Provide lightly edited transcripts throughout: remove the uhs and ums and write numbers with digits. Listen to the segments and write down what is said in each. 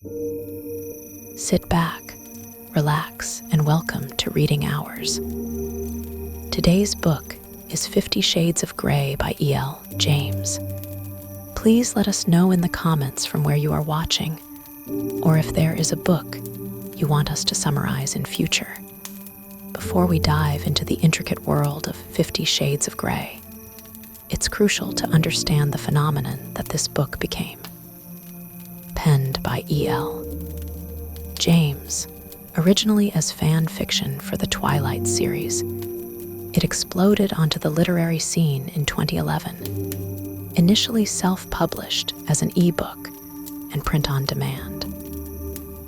Sit back, relax, and welcome to Reading Hours. Today's book is 50 Shades of Grey by E.L. James. Please let us know in the comments from where you are watching, or if there is a book you want us to summarize in future. Before we dive into the intricate world of 50 Shades of Grey, it's crucial to understand the phenomenon that this book became. Penned by E.L. James, originally as fan fiction for the Twilight series, it exploded onto the literary scene in 2011, initially self-published as an e-book and print-on-demand.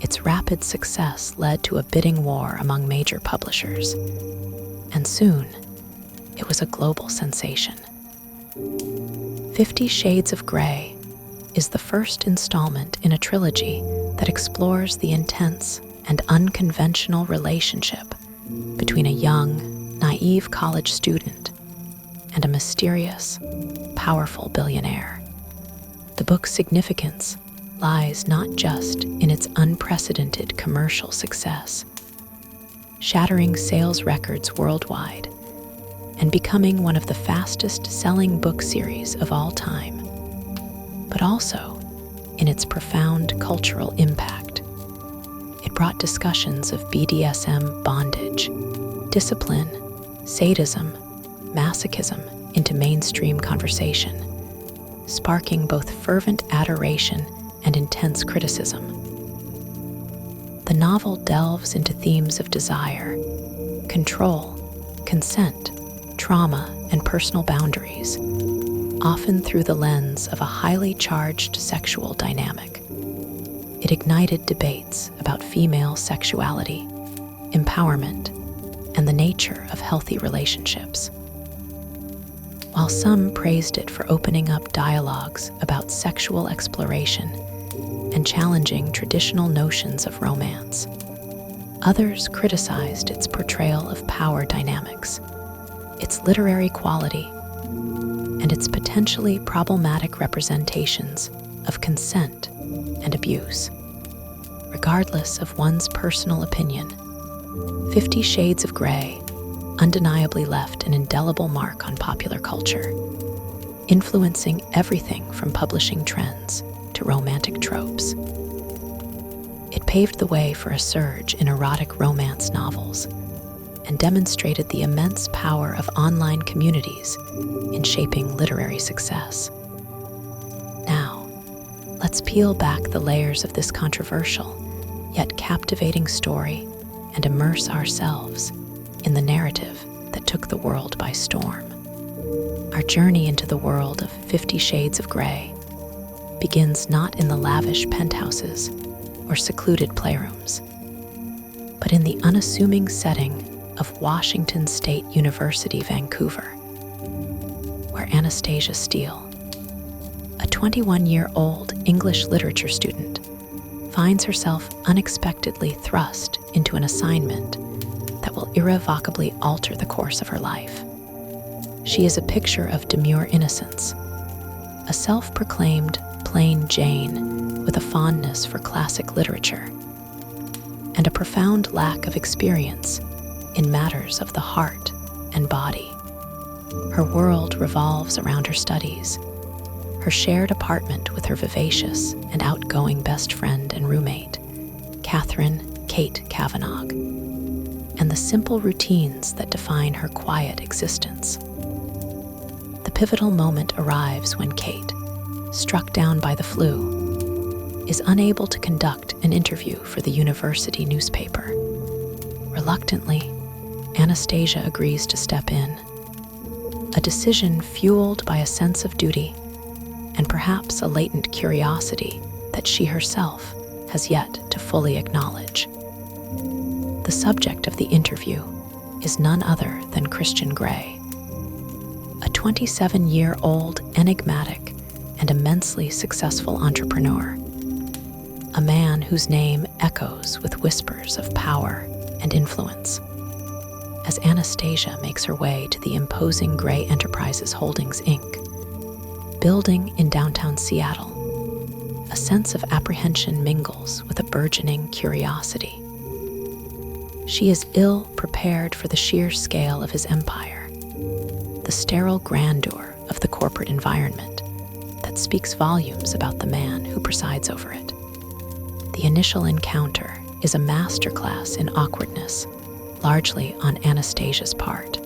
Its rapid success led to a bidding war among major publishers, and soon, it was a global sensation. 50 Shades of Grey is the first installment in a trilogy that explores the intense and unconventional relationship between a young, naive college student and a mysterious, powerful billionaire. The book's significance lies not just in its unprecedented commercial success, shattering sales records worldwide and becoming one of the fastest-selling book series of all time, but also in its profound cultural impact. It brought discussions of BDSM bondage, discipline, sadism, masochism into mainstream conversation, sparking both fervent adoration and intense criticism. The novel delves into themes of desire, control, consent, trauma, and personal boundaries, often through the lens of a highly charged sexual dynamic. It ignited debates about female sexuality, empowerment, and the nature of healthy relationships. While some praised it for opening up dialogues about sexual exploration and challenging traditional notions of romance, others criticized its portrayal of power dynamics, its literary quality, and its potentially problematic representations of consent and abuse. Regardless of one's personal opinion, 50 Shades of Grey undeniably left an indelible mark on popular culture, influencing everything from publishing trends to romantic tropes. It paved the way for a surge in erotic romance novels and demonstrated the immense power of online communities in shaping literary success. Now, let's peel back the layers of this controversial yet captivating story and immerse ourselves in the narrative that took the world by storm. Our journey into the world of 50 Shades of Grey begins not in the lavish penthouses or secluded playrooms, but in the unassuming setting of Washington State University, Vancouver, where Anastasia Steele, a 21-year-old English literature student, finds herself unexpectedly thrust into an assignment that will irrevocably alter the course of her life. She is a picture of demure innocence, a self-proclaimed plain Jane with a fondness for classic literature, and a profound lack of experience in matters of the heart and body. Her world revolves around her studies, her shared apartment with her vivacious and outgoing best friend and roommate, Catherine Kate Kavanagh, and the simple routines that define her quiet existence. The pivotal moment arrives when Kate, struck down by the flu, is unable to conduct an interview for the university newspaper. Reluctantly, Anastasia agrees to step in, a decision fueled by a sense of duty and perhaps a latent curiosity that she herself has yet to fully acknowledge. The subject of the interview is none other than Christian Grey, a 27-year-old enigmatic and immensely successful entrepreneur, a man whose name echoes with whispers of power and influence. As Anastasia makes her way to the imposing Grey Enterprises Holdings, Inc., building in downtown Seattle, a sense of apprehension mingles with a burgeoning curiosity. She is ill prepared for the sheer scale of his empire, the sterile grandeur of the corporate environment that speaks volumes about the man who presides over it. The initial encounter is a masterclass in awkwardness, largely on Anastasia's part.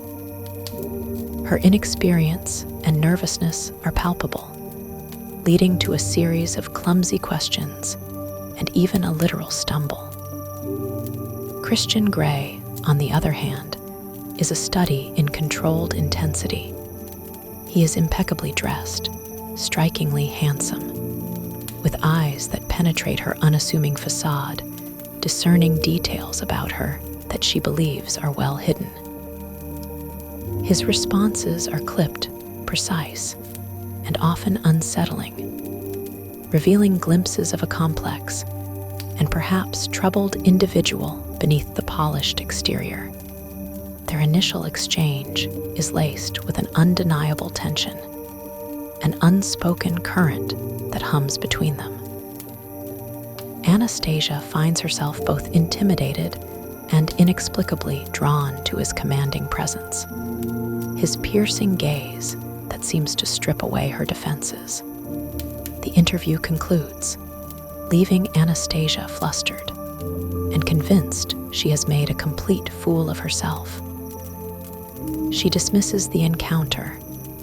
Her inexperience and nervousness are palpable, leading to a series of clumsy questions and even a literal stumble. Christian Grey, on the other hand, is a study in controlled intensity. He is impeccably dressed, strikingly handsome, with eyes that penetrate her unassuming facade, discerning details about her that she believes are well hidden. His responses are clipped, precise, and often unsettling, revealing glimpses of a complex and perhaps troubled individual beneath the polished exterior. Their initial exchange is laced with an undeniable tension, an unspoken current that hums between them. Anastasia finds herself both intimidated and inexplicably drawn to his commanding presence, his piercing gaze that seems to strip away her defenses. The interview concludes, leaving Anastasia flustered and convinced she has made a complete fool of herself. She dismisses the encounter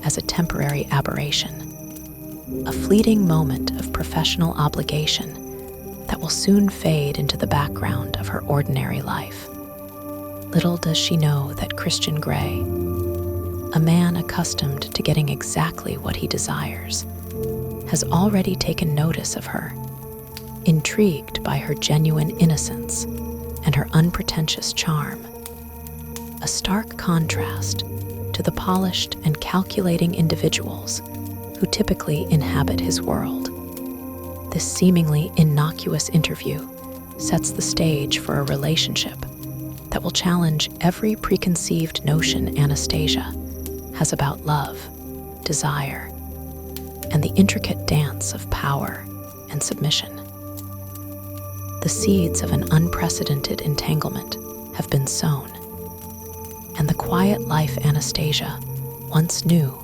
as a temporary aberration, a fleeting moment of professional obligation that will soon fade into the background of her ordinary life. Little does she know that Christian Grey, a man accustomed to getting exactly what he desires, has already taken notice of her, intrigued by her genuine innocence and her unpretentious charm. A stark contrast to the polished and calculating individuals who typically inhabit his world. This seemingly innocuous interview sets the stage for a relationship that will challenge every preconceived notion Anastasia has about love, desire, and the intricate dance of power and submission. The seeds of an unprecedented entanglement have been sown, and the quiet life Anastasia once knew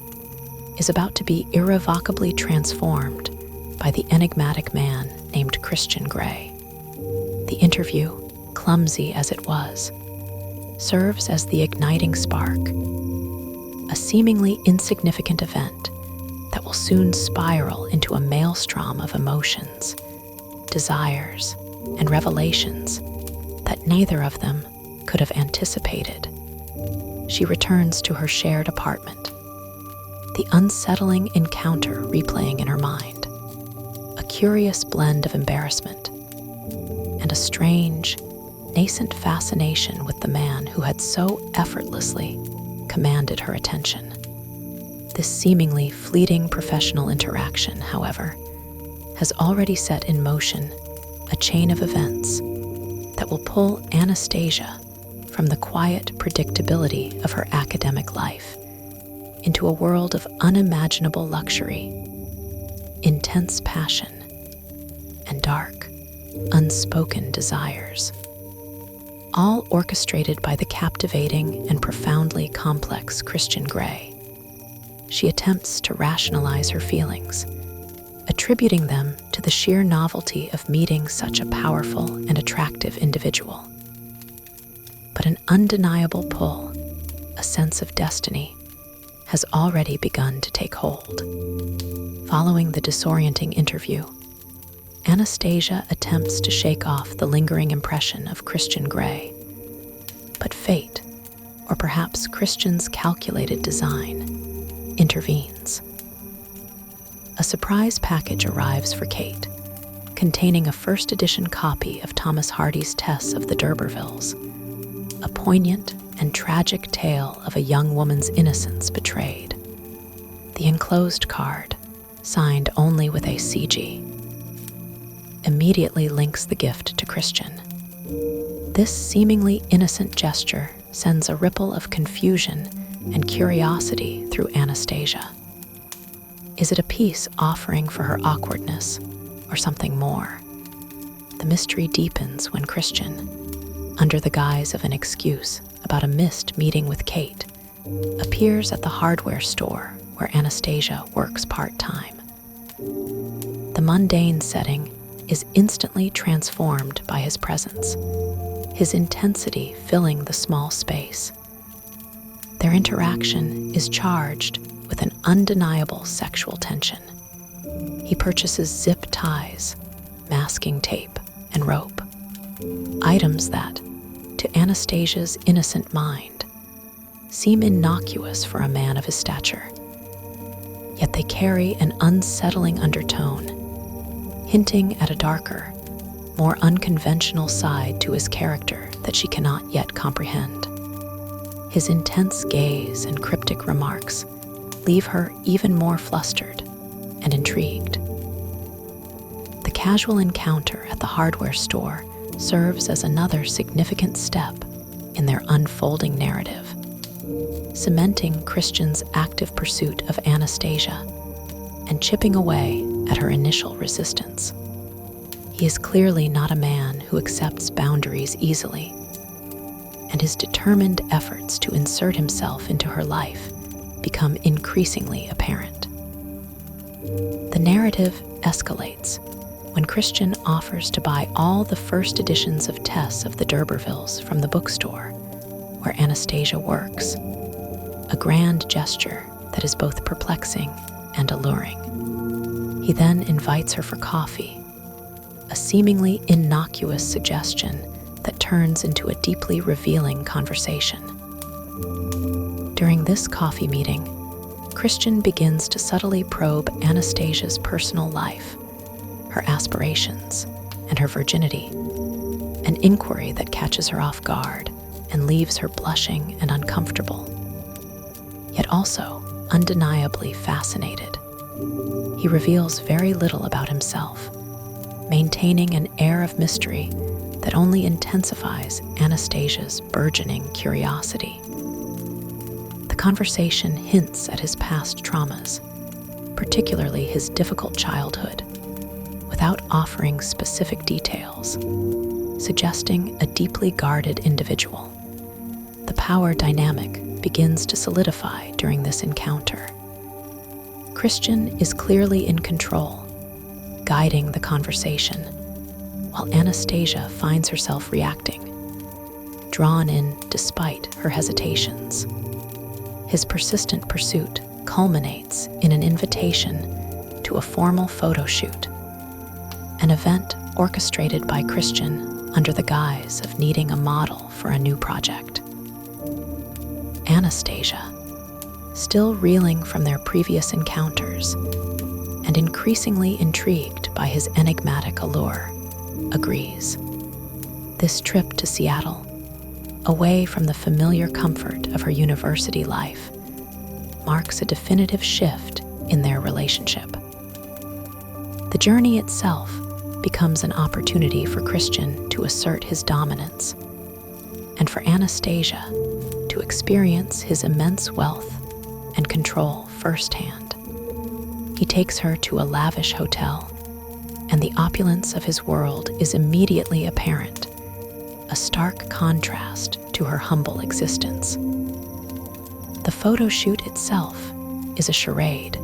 is about to be irrevocably transformed by the enigmatic man named Christian Grey. The interview, clumsy as it was, serves as the igniting spark, a seemingly insignificant event that will soon spiral into a maelstrom of emotions, desires, and revelations that neither of them could have anticipated. She returns to her shared apartment, the unsettling encounter replaying in her mind, a curious blend of embarrassment and a strange, nascent fascination with the man who had so effortlessly commanded her attention. This seemingly fleeting professional interaction, however, has already set in motion a chain of events that will pull Anastasia from the quiet predictability of her academic life into a world of unimaginable luxury, intense passion, and dark, unspoken desires, all orchestrated by the captivating and profoundly complex Christian Grey. She attempts to rationalize her feelings, attributing them to the sheer novelty of meeting such a powerful and attractive individual. But an undeniable pull, a sense of destiny, has already begun to take hold. Following the disorienting interview, Anastasia attempts to shake off the lingering impression of Christian Grey. But fate, or perhaps Christian's calculated design, intervenes. A surprise package arrives for Kate, containing a first edition copy of Thomas Hardy's Tess of the D'Urbervilles, a poignant and tragic tale of a young woman's innocence betrayed. The enclosed card, signed only with a CG, immediately links the gift to Christian. This seemingly innocent gesture sends a ripple of confusion and curiosity through Anastasia. Is it a peace offering for her awkwardness, or something more? The mystery deepens when Christian, under the guise of an excuse about a missed meeting with Kate, appears at the hardware store where Anastasia works part-time. The mundane setting is instantly transformed by his presence, his intensity filling the small space. Their interaction is charged with an undeniable sexual tension. He purchases zip ties, masking tape, and rope, items that, to Anastasia's innocent mind, seem innocuous for a man of his stature. Yet they carry an unsettling undertone, hinting at a darker, more unconventional side to his character that she cannot yet comprehend. His intense gaze and cryptic remarks leave her even more flustered and intrigued. The casual encounter at the hardware store serves as another significant step in their unfolding narrative, cementing Christian's active pursuit of Anastasia and chipping away at her initial resistance. He is clearly not a man who accepts boundaries easily, and his determined efforts to insert himself into her life become increasingly apparent. The narrative escalates when Christian offers to buy all the first editions of Tess of the D'Urbervilles from the bookstore where Anastasia works, a grand gesture that is both perplexing and alluring. He then invites her for coffee, a seemingly innocuous suggestion that turns into a deeply revealing conversation. During this coffee meeting, Christian begins to subtly probe Anastasia's personal life, her aspirations, and her virginity, an inquiry that catches her off guard and leaves her blushing and uncomfortable, yet also undeniably fascinated. He reveals very little about himself, maintaining an air of mystery that only intensifies Anastasia's burgeoning curiosity. The conversation hints at his past traumas, particularly his difficult childhood, without offering specific details, suggesting a deeply guarded individual. The power dynamic begins to solidify during this encounter. Christian is clearly in control, guiding the conversation, while Anastasia finds herself reacting, drawn in despite her hesitations. His persistent pursuit culminates in an invitation to a formal photo shoot, an event orchestrated by Christian under the guise of needing a model for a new project. Anastasia, still reeling from their previous encounters and increasingly intrigued by his enigmatic allure, agrees. This trip to Seattle, away from the familiar comfort of her university life, marks a definitive shift in their relationship. The journey itself becomes an opportunity for Christian to assert his dominance, and for Anastasia to experience his immense wealth and control firsthand. He takes her to a lavish hotel, and the opulence of his world is immediately apparent, a stark contrast to her humble existence. The photo shoot itself is a charade,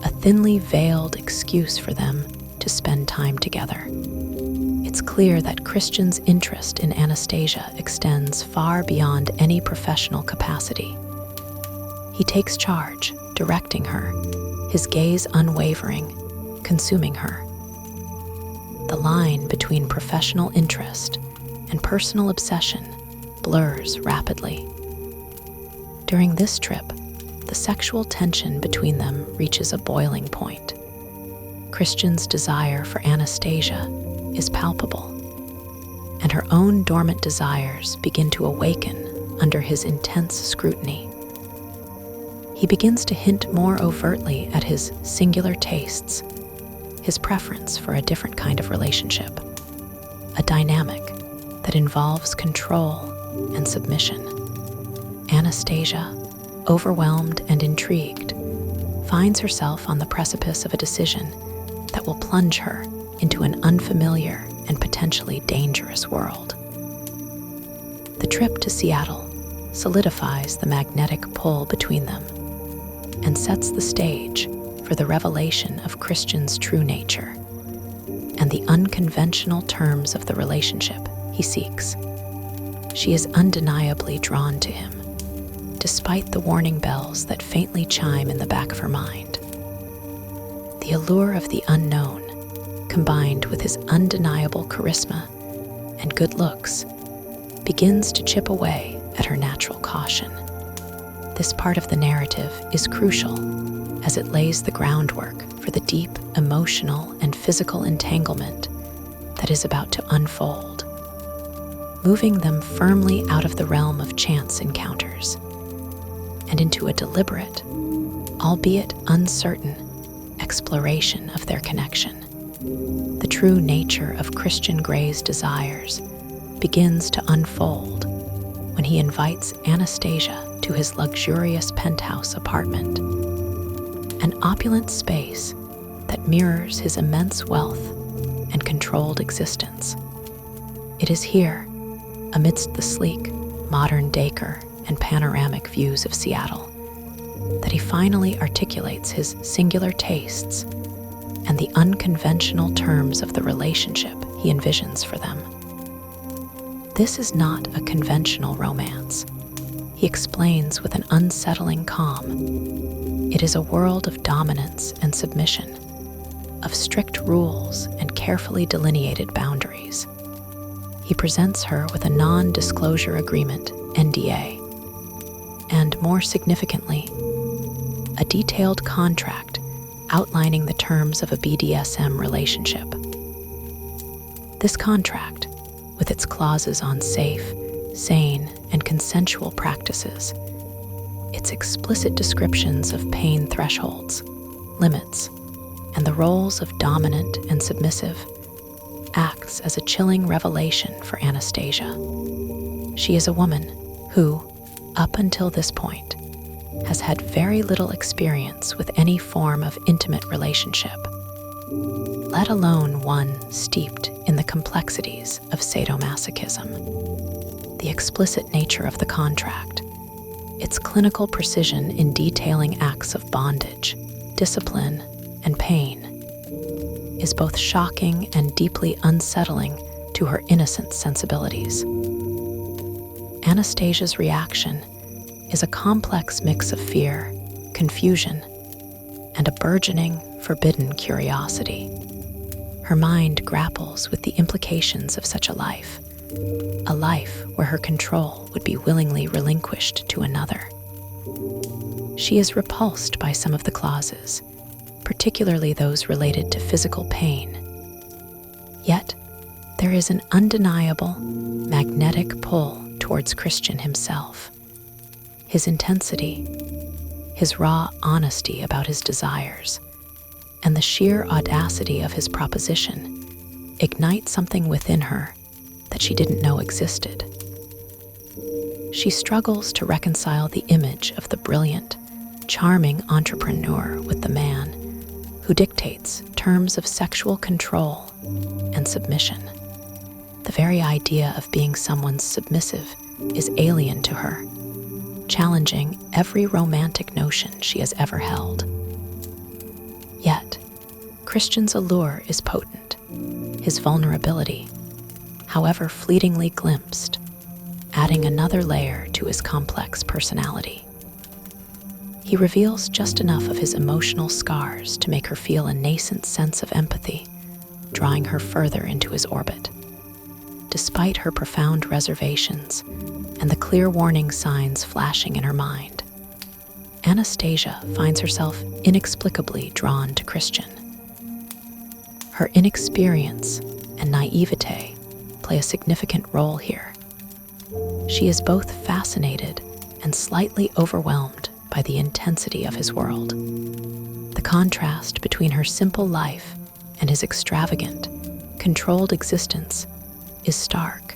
a thinly veiled excuse for them to spend time together. It's clear that Christian's interest in Anastasia extends far beyond any professional capacity. He takes charge, directing her, his gaze unwavering, consuming her. The line between professional interest and personal obsession blurs rapidly. During this trip, the sexual tension between them reaches a boiling point. Christian's desire for Anastasia is palpable, and her own dormant desires begin to awaken under his intense scrutiny. He begins to hint more overtly at his singular tastes, his preference for a different kind of relationship, a dynamic that involves control and submission. Anastasia, overwhelmed and intrigued, finds herself on the precipice of a decision that will plunge her into an unfamiliar and potentially dangerous world. The trip to Seattle solidifies the magnetic pull between them and sets the stage for the revelation of Christian's true nature and the unconventional terms of the relationship he seeks. She is undeniably drawn to him, despite the warning bells that faintly chime in the back of her mind. The allure of the unknown, combined with his undeniable charisma and good looks, begins to chip away at her natural caution. This part of the narrative is crucial as it lays the groundwork for the deep emotional and physical entanglement that is about to unfold, moving them firmly out of the realm of chance encounters and into a deliberate, albeit uncertain, exploration of their connection. The true nature of Christian Grey's desires begins to unfold when he invites Anastasia to his luxurious penthouse apartment, an opulent space that mirrors his immense wealth and controlled existence. It is here, amidst the sleek, modern decor and panoramic views of Seattle, that he finally articulates his singular tastes and the unconventional terms of the relationship he envisions for them. This is not a conventional romance, he explains with an unsettling calm. It is a world of dominance and submission, of strict rules and carefully delineated boundaries. He presents her with a non-disclosure agreement, NDA, and more significantly, a detailed contract outlining the terms of a BDSM relationship. This contract, with its clauses on safe, sane, and consensual practices, its explicit descriptions of pain thresholds, limits, and the roles of dominant and submissive, acts as a chilling revelation for Anastasia. She is a woman who, up until this point, has had very little experience with any form of intimate relationship, let alone one steeped in the complexities of sadomasochism. The explicit nature of the contract, its clinical precision in detailing acts of bondage, discipline, and pain, is both shocking and deeply unsettling to her innocent sensibilities. Anastasia's reaction is a complex mix of fear, confusion, and a burgeoning, forbidden curiosity. Her mind grapples with the implications of such a life where her control would be willingly relinquished to another. She is repulsed by some of the clauses, particularly those related to physical pain. Yet, there is an undeniable, magnetic pull towards Christian himself. His intensity, his raw honesty about his desires, and the sheer audacity of his proposition ignite something within her that she didn't know existed. She struggles to reconcile the image of the brilliant, charming entrepreneur with the man who dictates terms of sexual control and submission. The very idea of being someone's submissive is alien to her, challenging every romantic notion she has ever held. Yet, Christian's allure is potent, his vulnerability, however fleetingly glimpsed, adding another layer to his complex personality. He reveals just enough of his emotional scars to make her feel a nascent sense of empathy, drawing her further into his orbit. Despite her profound reservations and the clear warning signs flashing in her mind, Anastasia finds herself inexplicably drawn to Christian. Her inexperience and naivete play a significant role here. She is both fascinated and slightly overwhelmed by the intensity of his world. The contrast between her simple life and his extravagant, controlled existence is stark,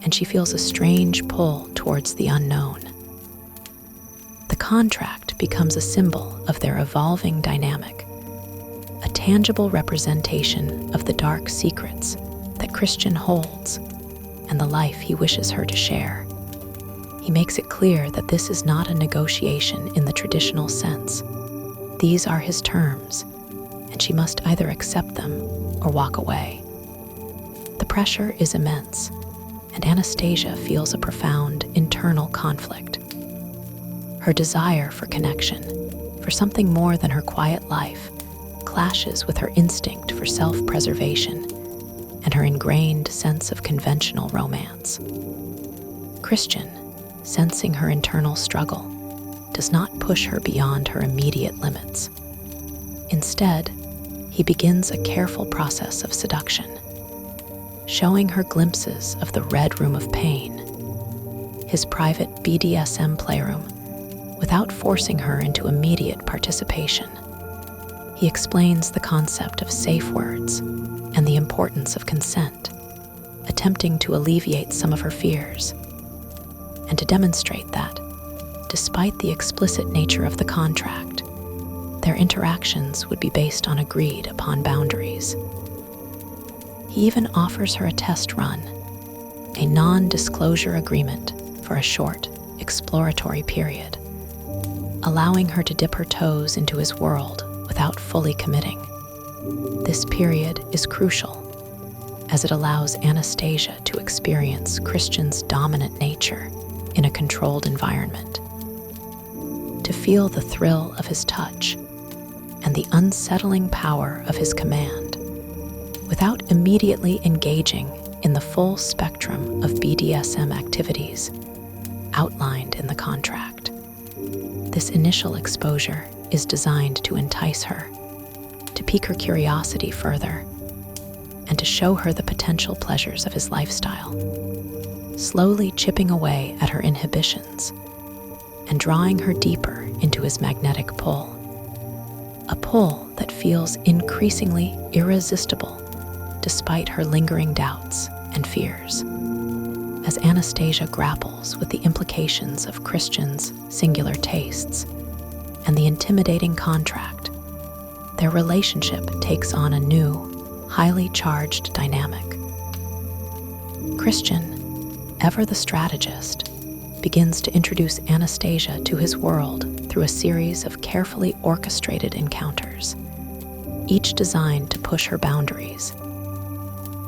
and she feels a strange pull towards the unknown. The contract becomes a symbol of their evolving dynamic, a tangible representation of the dark secrets that Christian holds and the life he wishes her to share. He makes it clear that this is not a negotiation in the traditional sense. These are his terms, and she must either accept them or walk away. The pressure is immense, and Anastasia feels a profound internal conflict. Her desire for connection, for something more than her quiet life, clashes with her instinct for self-preservation and her ingrained sense of conventional romance. Christian, sensing her internal struggle, does not push her beyond her immediate limits. Instead, he begins a careful process of seduction, showing her glimpses of the Red Room of Pain, his private BDSM playroom, without forcing her into immediate participation. He explains the concept of safe words and the importance of consent, attempting to alleviate some of her fears, and to demonstrate that, despite the explicit nature of the contract, their interactions would be based on agreed upon boundaries. He even offers her a test run, a non-disclosure agreement for a short, exploratory period, allowing her to dip her toes into his world without fully committing. This period is crucial, as it allows Anastasia to experience Christian's dominant nature in a controlled environment, to feel the thrill of his touch and the unsettling power of his command, without immediately engaging in the full spectrum of BDSM activities outlined in the contract. This initial exposure is designed to entice her, to pique her curiosity further, and to show her the potential pleasures of his lifestyle, slowly chipping away at her inhibitions and drawing her deeper into his magnetic pull, a pull that feels increasingly irresistible despite her lingering doubts and fears. As Anastasia grapples with the implications of Christian's singular tastes and the intimidating contract, their relationship takes on a new, highly charged dynamic. Christian, ever the strategist, begins to introduce Anastasia to his world through a series of carefully orchestrated encounters, each designed to push her boundaries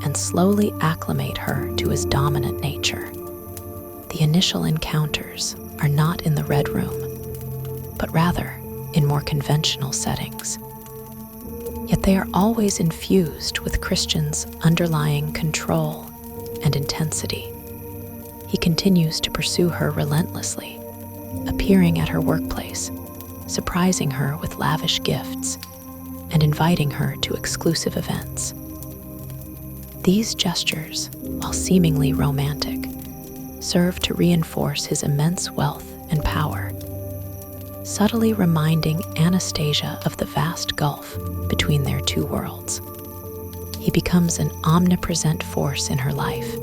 and slowly acclimate her to his dominant nature. The initial encounters are not in the Red Room, but rather in more conventional settings. Yet they are always infused with Christian's underlying control and intensity. He continues to pursue her relentlessly, appearing at her workplace, surprising her with lavish gifts, and inviting her to exclusive events. These gestures, while seemingly romantic, serve to reinforce his immense wealth and power, subtly reminding Anastasia of the vast gulf between their two worlds. He becomes an omnipresent force in her life,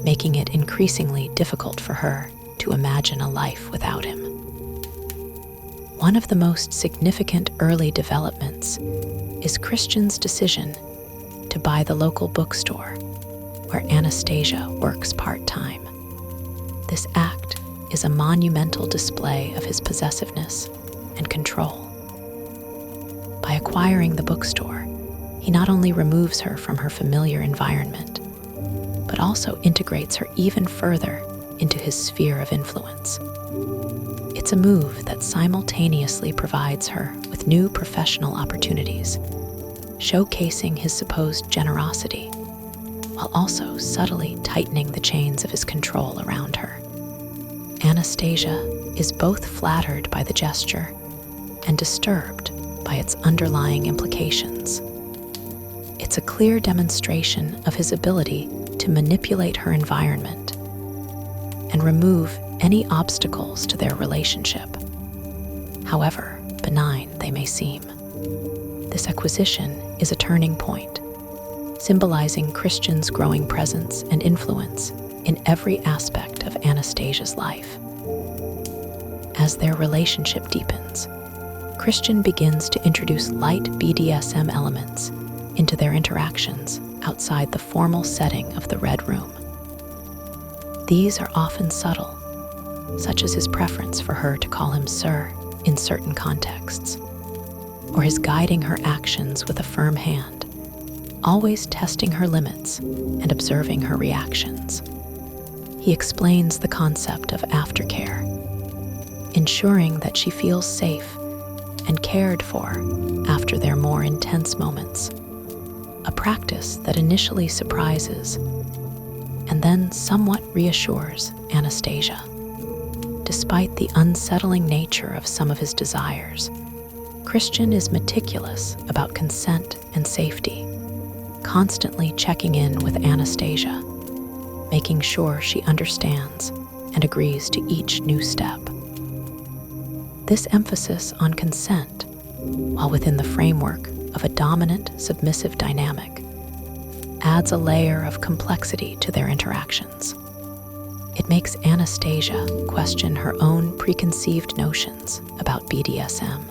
making it increasingly difficult for her to imagine a life without him. One of the most significant early developments is Christian's decision to buy the local bookstore where Anastasia works part-time. This act is a monumental display of his possessiveness and control. By acquiring the bookstore, he not only removes her from her familiar environment, but also integrates her even further into his sphere of influence. It's a move that simultaneously provides her with new professional opportunities, showcasing his supposed generosity, while also subtly tightening the chains of his control around her. Anastasia is both flattered by the gesture and disturbed by its underlying implications. It's a clear demonstration of his ability to manipulate her environment and remove any obstacles to their relationship, however benign they may seem. This acquisition is a turning point, symbolizing Christian's growing presence and influence in every aspect of Anastasia's life. As their relationship deepens, Christian begins to introduce light BDSM elements into their interactions outside the formal setting of the Red Room. These are often subtle, such as his preference for her to call him sir in certain contexts, or his guiding her actions with a firm hand, always testing her limits and observing her reactions. He explains the concept of aftercare, ensuring that she feels safe and cared for after their more intense moments, a practice that initially surprises and then somewhat reassures Anastasia. Despite the unsettling nature of some of his desires, Christian is meticulous about consent and safety, constantly checking in with Anastasia, making sure she understands and agrees to each new step. This emphasis on consent, while within the framework of a dominant, submissive dynamic, adds a layer of complexity to their interactions. It makes Anastasia question her own preconceived notions about BDSM,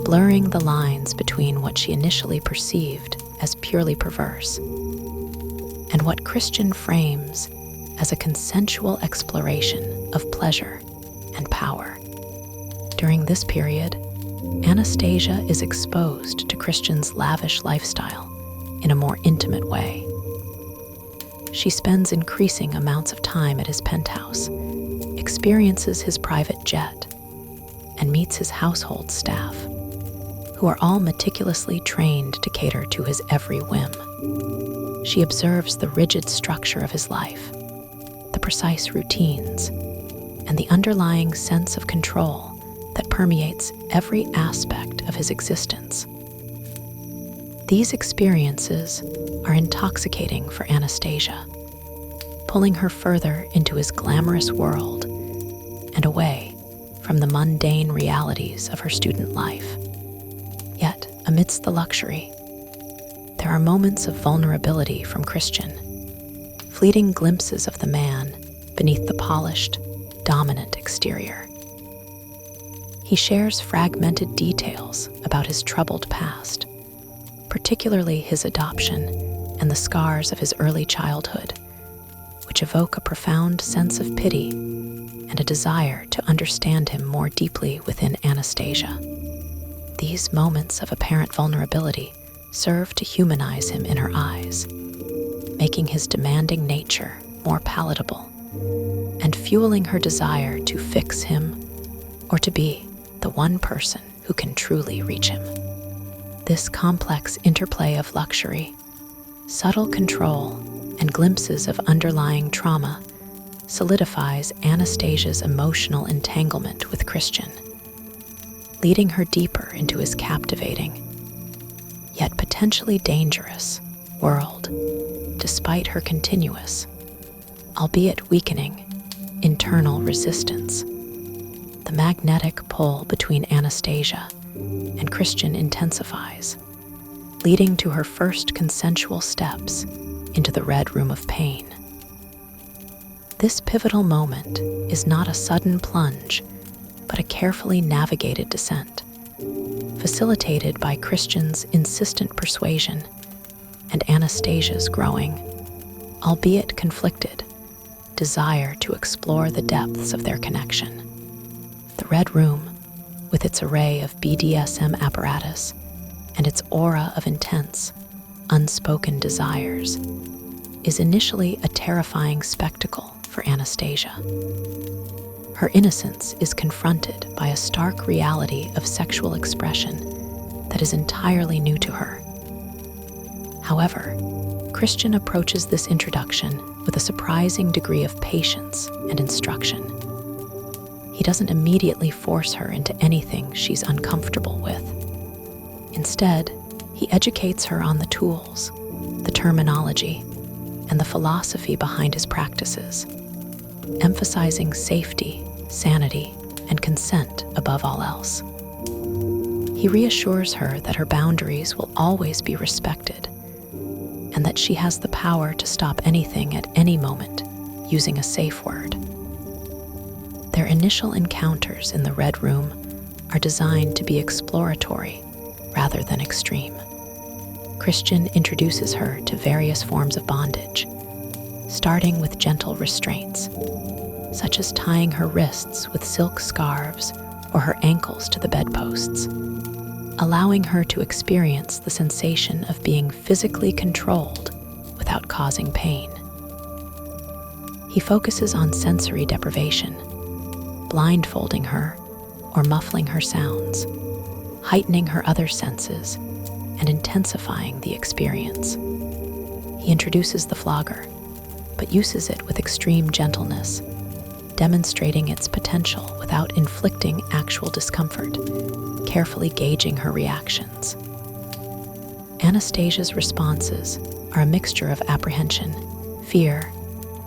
blurring the lines between what she initially perceived as purely perverse and what Christian frames as a consensual exploration of pleasure and power. During this period, Anastasia is exposed to Christian's lavish lifestyle in a more intimate way. She spends increasing amounts of time at his penthouse, experiences his private jet, and meets his household staff, who are all meticulously trained to cater to his every whim. She observes the rigid structure of his life, the precise routines, and the underlying sense of control that permeates every aspect of his existence. These experiences are intoxicating for Anastasia, pulling her further into his glamorous world and away from the mundane realities of her student life. Yet, amidst the luxury, there are moments of vulnerability from Christian, fleeting glimpses of the man beneath the polished, dominant exterior. He shares fragmented details about his troubled past, particularly his adoption and the scars of his early childhood, which evoke a profound sense of pity and a desire to understand him more deeply within Anastasia. These moments of apparent vulnerability serve to humanize him in her eyes, making his demanding nature more palatable and fueling her desire to fix him or to be the one person who can truly reach him. This complex interplay of luxury, subtle control, and glimpses of underlying trauma solidifies Anastasia's emotional entanglement with Christian, leading her deeper into his captivating, yet potentially dangerous, world, despite her continuous, albeit weakening, internal resistance. The magnetic pull between Anastasia and Christian intensifies, leading to her first consensual steps into the Red Room of pain. This pivotal moment is not a sudden plunge, but a carefully navigated descent, facilitated by Christian's insistent persuasion and Anastasia's growing, albeit conflicted, desire to explore the depths of their connection. The Red Room, with its array of BDSM apparatus and its aura of intense, unspoken desires, is initially a terrifying spectacle for Anastasia. Her innocence is confronted by a stark reality of sexual expression that is entirely new to her. However, Christian approaches this introduction with a surprising degree of patience and instruction. He doesn't immediately force her into anything she's uncomfortable with. Instead, he educates her on the tools, the terminology, and the philosophy behind his practices, emphasizing safety, sanity, and consent above all else. He reassures her that her boundaries will always be respected, and that she has the power to stop anything at any moment using a safe word. Their initial encounters in the Red Room are designed to be exploratory rather than extreme. Christian introduces her to various forms of bondage, starting with gentle restraints, such as tying her wrists with silk scarves or her ankles to the bedposts, allowing her to experience the sensation of being physically controlled without causing pain. He focuses on sensory deprivation, blindfolding her or muffling her sounds, heightening her other senses and intensifying the experience. He introduces the flogger, but uses it with extreme gentleness, demonstrating its potential without inflicting actual discomfort, carefully gauging her reactions. Anastasia's responses are a mixture of apprehension, fear,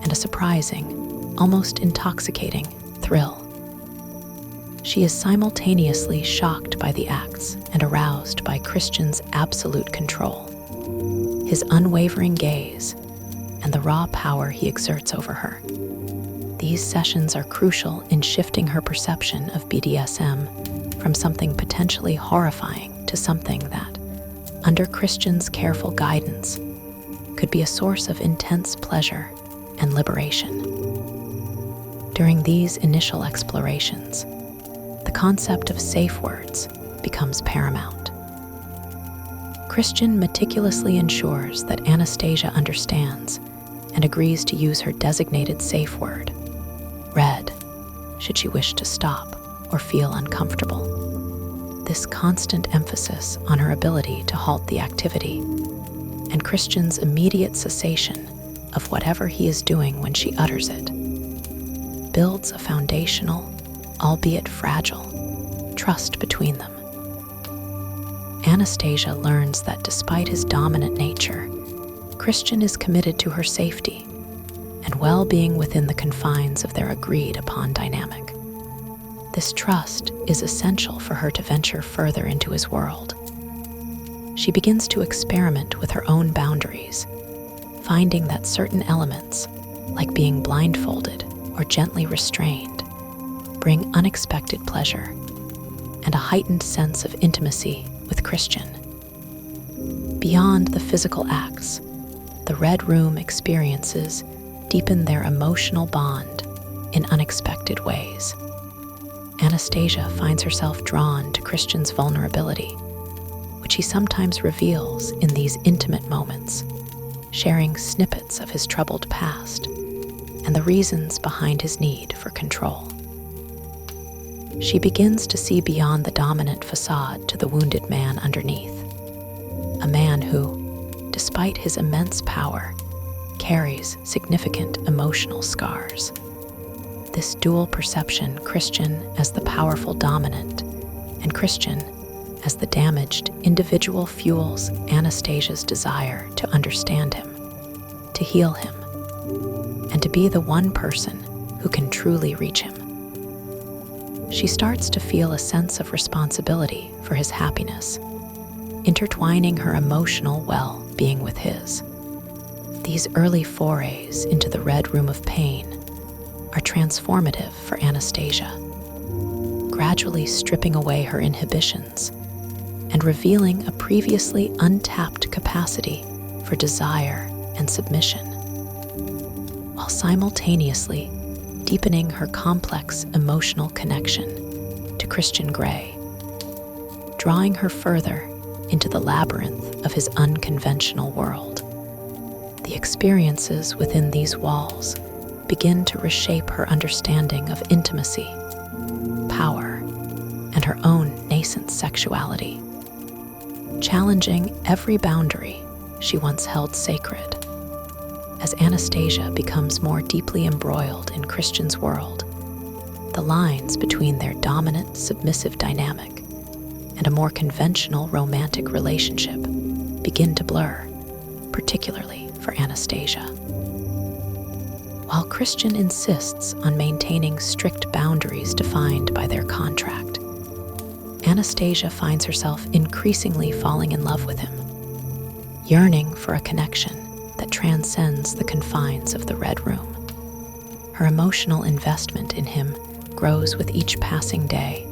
and a surprising, almost intoxicating thrill. She is simultaneously shocked by the acts and aroused by Christian's absolute control, his unwavering gaze, and the raw power he exerts over her. These sessions are crucial in shifting her perception of BDSM from something potentially horrifying to something that, under Christian's careful guidance, could be a source of intense pleasure and liberation. During these initial explorations, the concept of safe words becomes paramount. Christian meticulously ensures that Anastasia understands and agrees to use her designated safe word, red, should she wish to stop or feel uncomfortable. This constant emphasis on her ability to halt the activity and Christian's immediate cessation of whatever he is doing when she utters it builds a foundational, albeit fragile, trust between them. Anastasia learns that despite his dominant nature, Christian is committed to her safety and well-being within the confines of their agreed-upon dynamic. This trust is essential for her to venture further into his world. She begins to experiment with her own boundaries, finding that certain elements, like being blindfolded or gently restrained, bring unexpected pleasure and a heightened sense of intimacy with Christian. Beyond the physical acts, the Red Room experiences deepen their emotional bond in unexpected ways. Anastasia finds herself drawn to Christian's vulnerability, which he sometimes reveals in these intimate moments, sharing snippets of his troubled past and the reasons behind his need for control. She begins to see beyond the dominant facade to the wounded man underneath, a man who, despite his immense power, carries significant emotional scars. This dual perception, Christian as the powerful dominant and Christian as the damaged individual, fuels Anastasia's desire to understand him, to heal him, and to be the one person who can truly reach him. She starts to feel a sense of responsibility for his happiness, intertwining her emotional well-being with his. These early forays into the Red Room of pain are transformative for Anastasia, gradually stripping away her inhibitions and revealing a previously untapped capacity for desire and submission, while simultaneously deepening her complex emotional connection to Christian Grey, drawing her further into the labyrinth of his unconventional world. The experiences within these walls begin to reshape her understanding of intimacy, power, and her own nascent sexuality, challenging every boundary she once held sacred. As Anastasia becomes more deeply embroiled in Christian's world, the lines between their dominant, submissive dynamic and a more conventional romantic relationship begin to blur, particularly for Anastasia. While Christian insists on maintaining strict boundaries defined by their contract, Anastasia finds herself increasingly falling in love with him, yearning for a connection that transcends the confines of the Red Room. Her emotional investment in him grows with each passing day,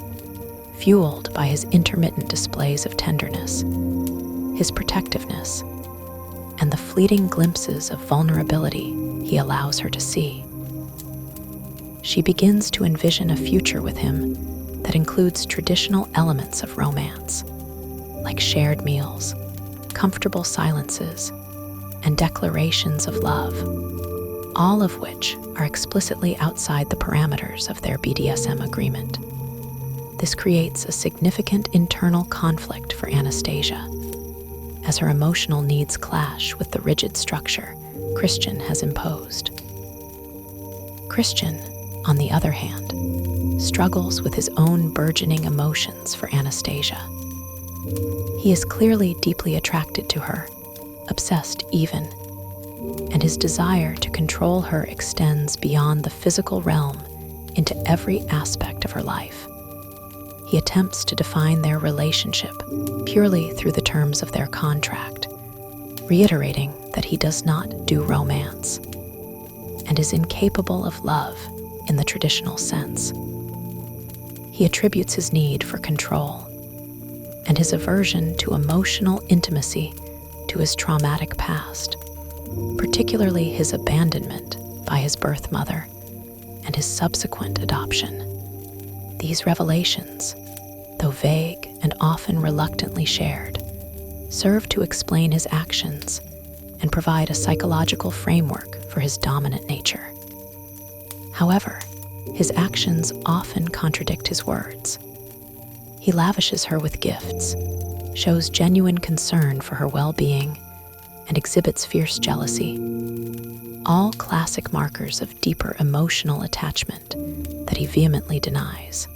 fueled by his intermittent displays of tenderness, his protectiveness, and the fleeting glimpses of vulnerability he allows her to see. She begins to envision a future with him that includes traditional elements of romance, like shared meals, comfortable silences, and declarations of love, all of which are explicitly outside the parameters of their BDSM agreement. This creates a significant internal conflict for Anastasia, as her emotional needs clash with the rigid structure Christian has imposed. Christian, on the other hand, struggles with his own burgeoning emotions for Anastasia. He is clearly deeply attracted to her, obsessed even, and his desire to control her extends beyond the physical realm into every aspect of her life. He attempts to define their relationship purely through the terms of their contract, reiterating that he does not do romance and is incapable of love in the traditional sense. He attributes his need for control and his aversion to emotional intimacy to his traumatic past, particularly his abandonment by his birth mother and his subsequent adoption. These revelations, though vague and often reluctantly shared, serve to explain his actions and provide a psychological framework for his dominant nature. However, his actions often contradict his words. He lavishes her with gifts, shows genuine concern for her well-being, and exhibits fierce jealousy, all classic markers of deeper emotional attachment that he vehemently denies.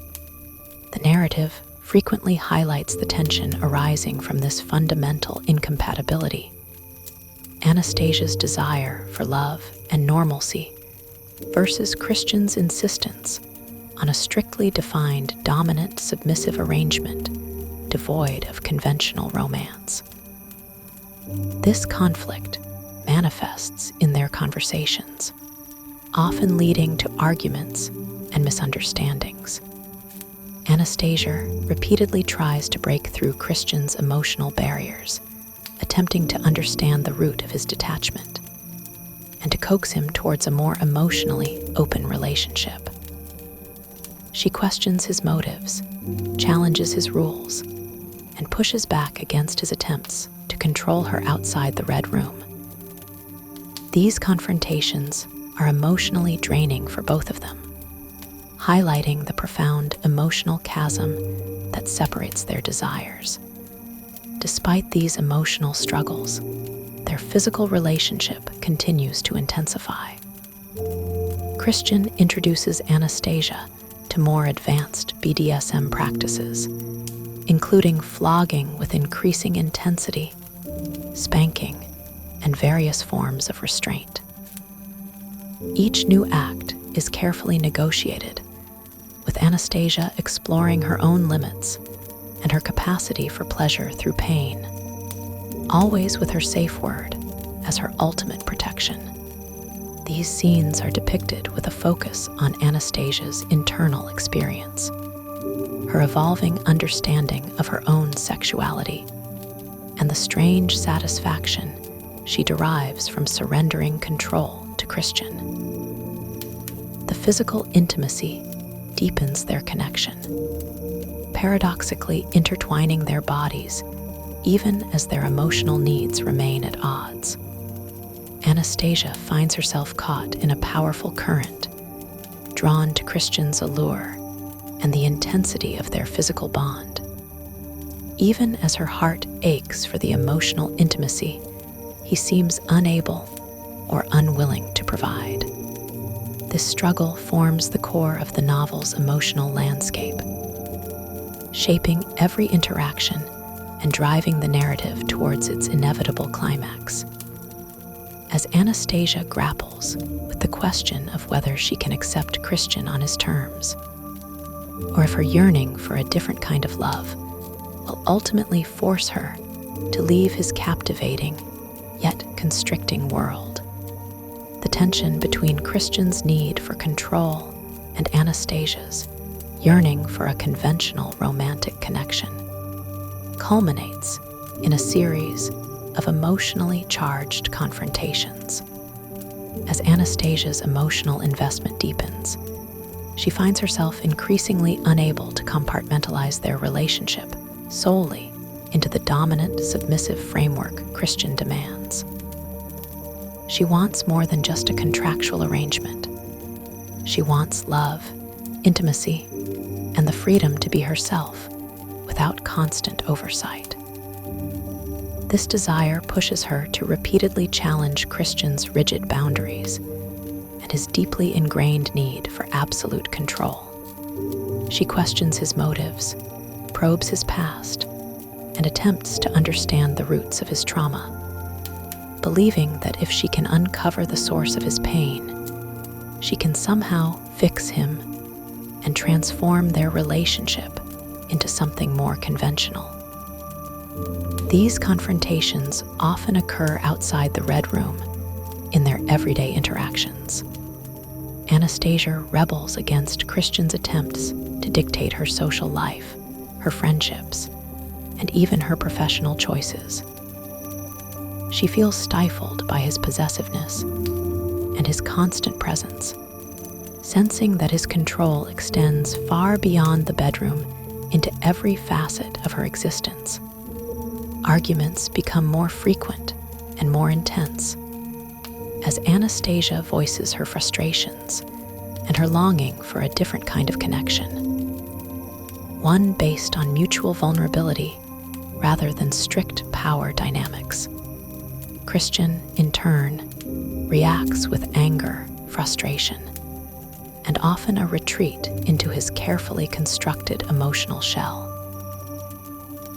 The narrative frequently highlights the tension arising from this fundamental incompatibility. Anastasia's desire for love and normalcy versus Christian's insistence on a strictly defined dominant submissive arrangement devoid of conventional romance. This conflict manifests in their conversations, often leading to arguments and misunderstandings. Anastasia repeatedly tries to break through Christian's emotional barriers, attempting to understand the root of his detachment and to coax him towards a more emotionally open relationship. She questions his motives, challenges his rules, and pushes back against his attempts to control her outside the red room. These confrontations are emotionally draining for both of them, highlighting the profound emotional chasm that separates their desires. Despite these emotional struggles, their physical relationship continues to intensify. Christian introduces Anastasia to more advanced BDSM practices, including flogging with increasing intensity, spanking, and various forms of restraint. Each new act is carefully negotiated, with Anastasia exploring her own limits and her capacity for pleasure through pain, always with her safe word as her ultimate protection. These scenes are depicted with a focus on Anastasia's internal experience, her evolving understanding of her own sexuality, and the strange satisfaction she derives from surrendering control to Christian. The physical intimacy deepens their connection, paradoxically intertwining their bodies even as their emotional needs remain at odds. Anastasia finds herself caught in a powerful current, drawn to Christian's allure and the intensity of their physical bond. Even as her heart aches for the emotional intimacy he seems unable or unwilling to provide. This struggle forms the core of the novel's emotional landscape, shaping every interaction and driving the narrative towards its inevitable climax. As Anastasia grapples with the question of whether she can accept Christian on his terms, or if her yearning for a different kind of love will ultimately force her to leave his captivating yet constricting world. The tension between Christian's need for control and Anastasia's yearning for a conventional romantic connection, culminates in a series of emotionally charged confrontations. As Anastasia's emotional investment deepens, she finds herself increasingly unable to compartmentalize their relationship solely into the dominant, submissive framework Christian demands. She wants more than just a contractual arrangement. She wants love, intimacy, and the freedom to be herself without constant oversight. This desire pushes her to repeatedly challenge Christian's rigid boundaries and his deeply ingrained need for absolute control. She questions his motives, probes his past, and attempts to understand the roots of his trauma, believing that if she can uncover the source of his pain, she can somehow fix him and transform their relationship into something more conventional. These confrontations often occur outside the Red Room in their everyday interactions. Anastasia rebels against Christian's attempts to dictate her social life, her friendships, and even her professional choices. She feels stifled by his possessiveness and his constant presence, sensing that his control extends far beyond the bedroom into every facet of her existence. Arguments become more frequent and more intense as Anastasia voices her frustrations and her longing for a different kind of connection, one based on mutual vulnerability rather than strict power dynamics. Christian, in turn, reacts with anger, frustration, and often a retreat into his carefully constructed emotional shell.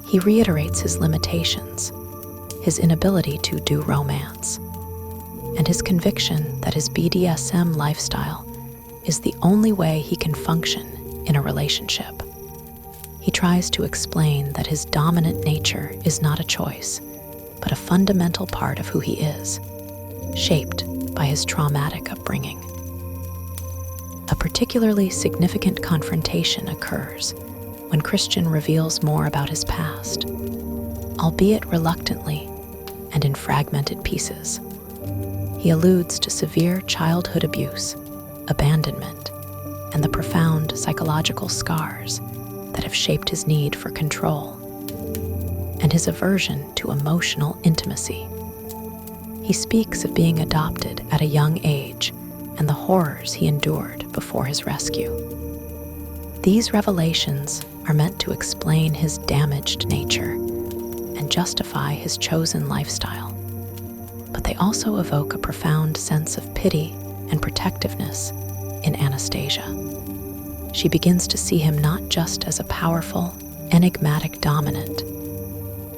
He reiterates his limitations, his inability to do romance, and his conviction that his BDSM lifestyle is the only way he can function in a relationship. He tries to explain that his dominant nature is not a choice, but a fundamental part of who he is, shaped by his traumatic upbringing. A particularly significant confrontation occurs when Christian reveals more about his past, albeit reluctantly and in fragmented pieces. He alludes to severe childhood abuse, abandonment, and the profound psychological scars that have shaped his need for control and his aversion to emotional intimacy. He speaks of being adopted at a young age and the horrors he endured before his rescue. These revelations are meant to explain his damaged nature and justify his chosen lifestyle, but they also evoke a profound sense of pity and protectiveness in Anastasia. She begins to see him not just as a powerful, enigmatic dominant,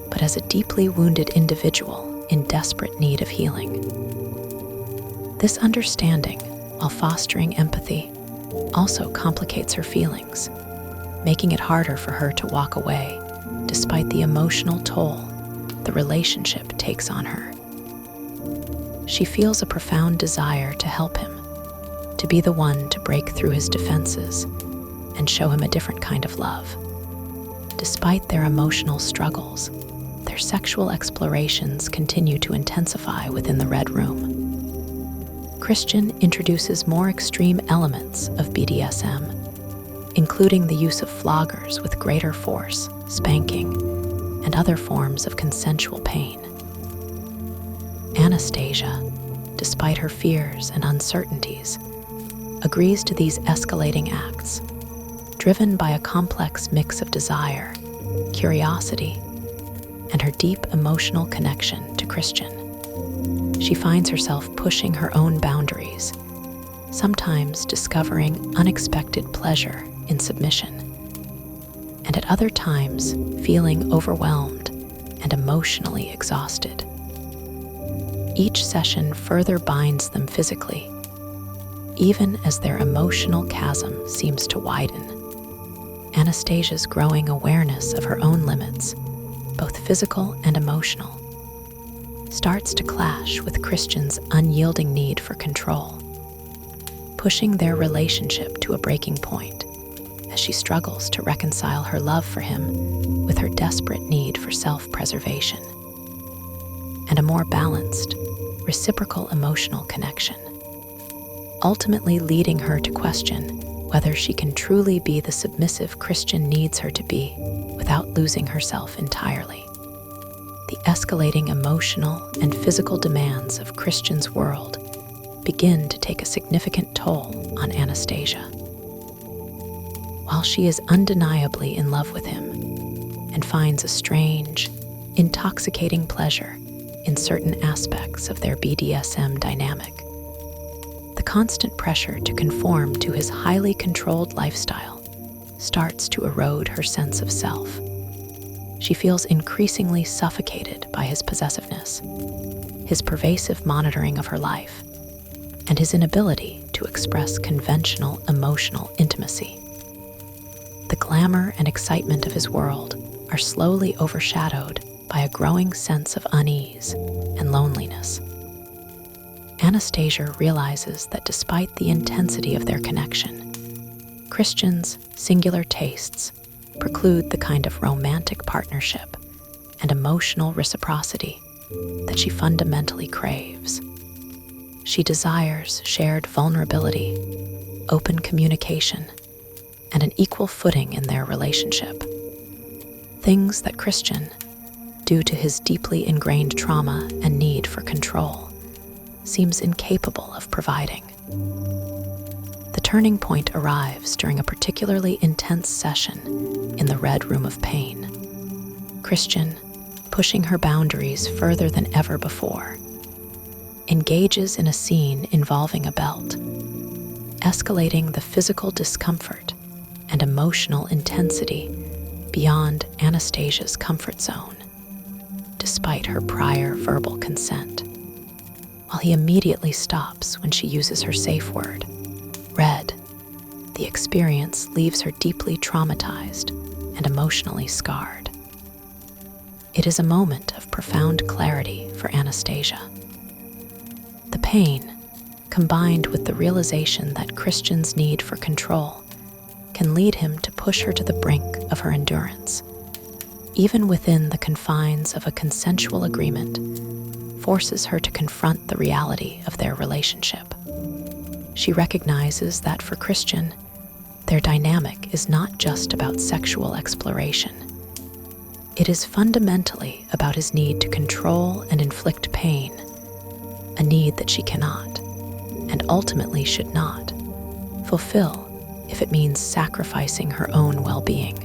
but as a deeply wounded individual in desperate need of healing. This understanding, while fostering empathy, also complicates her feelings, making it harder for her to walk away despite the emotional toll the relationship takes on her. She feels a profound desire to help him, to be the one to break through his defenses and show him a different kind of love. Despite their emotional struggles, their sexual explorations continue to intensify within the Red Room. Christian introduces more extreme elements of BDSM, including the use of floggers with greater force, spanking, and other forms of consensual pain. Anastasia, despite her fears and uncertainties, agrees to these escalating acts, driven by a complex mix of desire, curiosity, and her deep emotional connection to Christian. She finds herself pushing her own boundaries, sometimes discovering unexpected pleasure in submission, and at other times feeling overwhelmed and emotionally exhausted. Each session further binds them physically, even as their emotional chasm seems to widen. Anastasia's growing awareness of her own limits, both physical and emotional, starts to clash with Christian's unyielding need for control, pushing their relationship to a breaking point as she struggles to reconcile her love for him with her desperate need for self-preservation and a more balanced, reciprocal emotional connection, ultimately leading her to question whether she can truly be the submissive Christian needs her to be without losing herself entirely. The escalating emotional and physical demands of Christian's world begin to take a significant toll on Anastasia. While she is undeniably in love with him and finds a strange, intoxicating pleasure in certain aspects of their BDSM dynamic, the constant pressure to conform to his highly controlled lifestyle starts to erode her sense of self. She feels increasingly suffocated by his possessiveness, his pervasive monitoring of her life, and his inability to express conventional emotional intimacy. The glamour and excitement of his world are slowly overshadowed by a growing sense of unease and loneliness. Anastasia realizes that despite the intensity of their connection, Christian's singular tastes preclude the kind of romantic partnership and emotional reciprocity that she fundamentally craves. She desires shared vulnerability, open communication, and an equal footing in their relationship. Things that Christian, due to his deeply ingrained trauma and need for control, seems incapable of providing. The turning point arrives during a particularly intense session in the Red Room of Pain. Christian, pushing her boundaries further than ever before, engages in a scene involving a belt, escalating the physical discomfort and emotional intensity beyond Anastasia's comfort zone, despite her prior verbal consent. While he immediately stops when she uses her safe word, red, the experience leaves her deeply traumatized and emotionally scarred. It is a moment of profound clarity for Anastasia. The pain, combined with the realization that Christian's need for control, can lead him to push her to the brink of her endurance. Even within the confines of a consensual agreement, forces her to confront the reality of their relationship. She recognizes that for Christian, their dynamic is not just about sexual exploration. It is fundamentally about his need to control and inflict pain, a need that she cannot, and ultimately should not, fulfill if it means sacrificing her own well-being.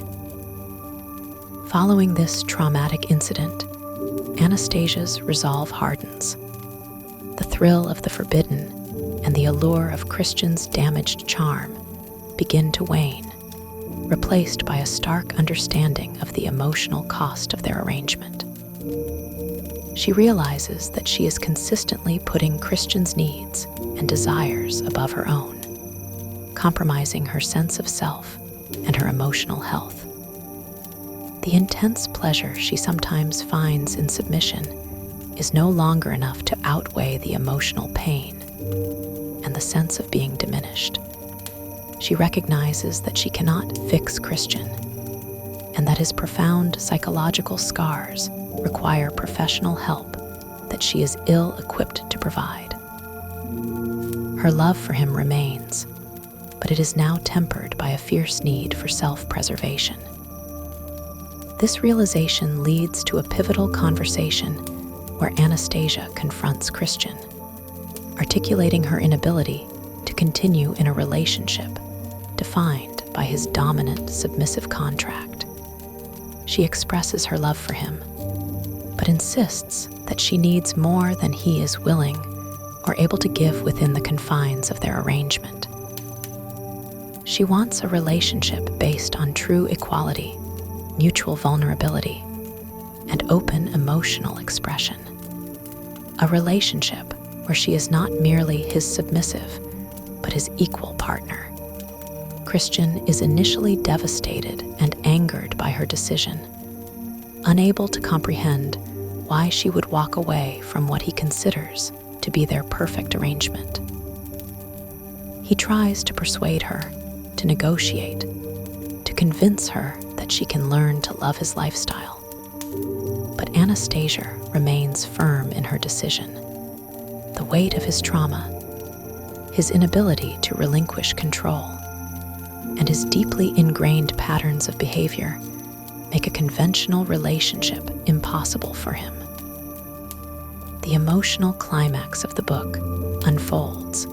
Following this traumatic incident, Anastasia's resolve hardens. The thrill of the forbidden and the allure of Christian's damaged charm begin to wane, replaced by a stark understanding of the emotional cost of their arrangement. She realizes that she is consistently putting Christian's needs and desires above her own, compromising her sense of self and her emotional health. The intense pleasure she sometimes finds in submission is no longer enough to outweigh the emotional pain and the sense of being diminished. She recognizes that she cannot fix Christian, and that his profound psychological scars require professional help that she is ill-equipped to provide. Her love for him remains, but it is now tempered by a fierce need for self-preservation. This realization leads to a pivotal conversation where Anastasia confronts Christian, articulating her inability to continue in a relationship defined by his dominant, submissive contract. She expresses her love for him, but insists that she needs more than he is willing or able to give within the confines of their arrangement. She wants a relationship based on true equality, mutual vulnerability, and open emotional expression. A relationship where she is not merely his submissive, but his equal partner. Christian is initially devastated and angered by her decision, unable to comprehend why she would walk away from what he considers to be their perfect arrangement. He tries to persuade her, to negotiate, convince her that she can learn to love his lifestyle. But Anastasia remains firm in her decision. The weight of his trauma, his inability to relinquish control, and his deeply ingrained patterns of behavior make a conventional relationship impossible for him. The emotional climax of the book unfolds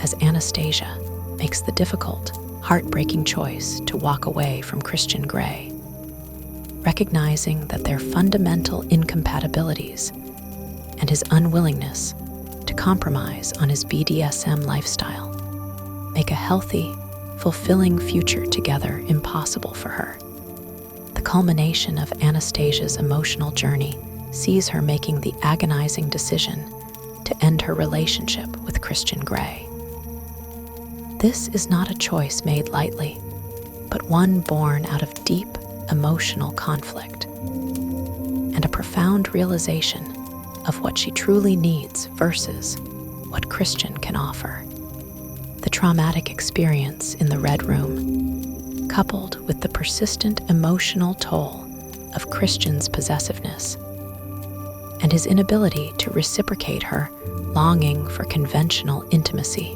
as Anastasia makes the difficult, heartbreaking choice to walk away from Christian Grey, recognizing that their fundamental incompatibilities and his unwillingness to compromise on his BDSM lifestyle make a healthy, fulfilling future together impossible for her. The culmination of Anastasia's emotional journey sees her making the agonizing decision to end her relationship with Christian Grey. This is not a choice made lightly, but one born out of deep emotional conflict and a profound realization of what she truly needs versus what Christian can offer. The traumatic experience in the Red Room, coupled with the persistent emotional toll of Christian's possessiveness and his inability to reciprocate her longing for conventional intimacy,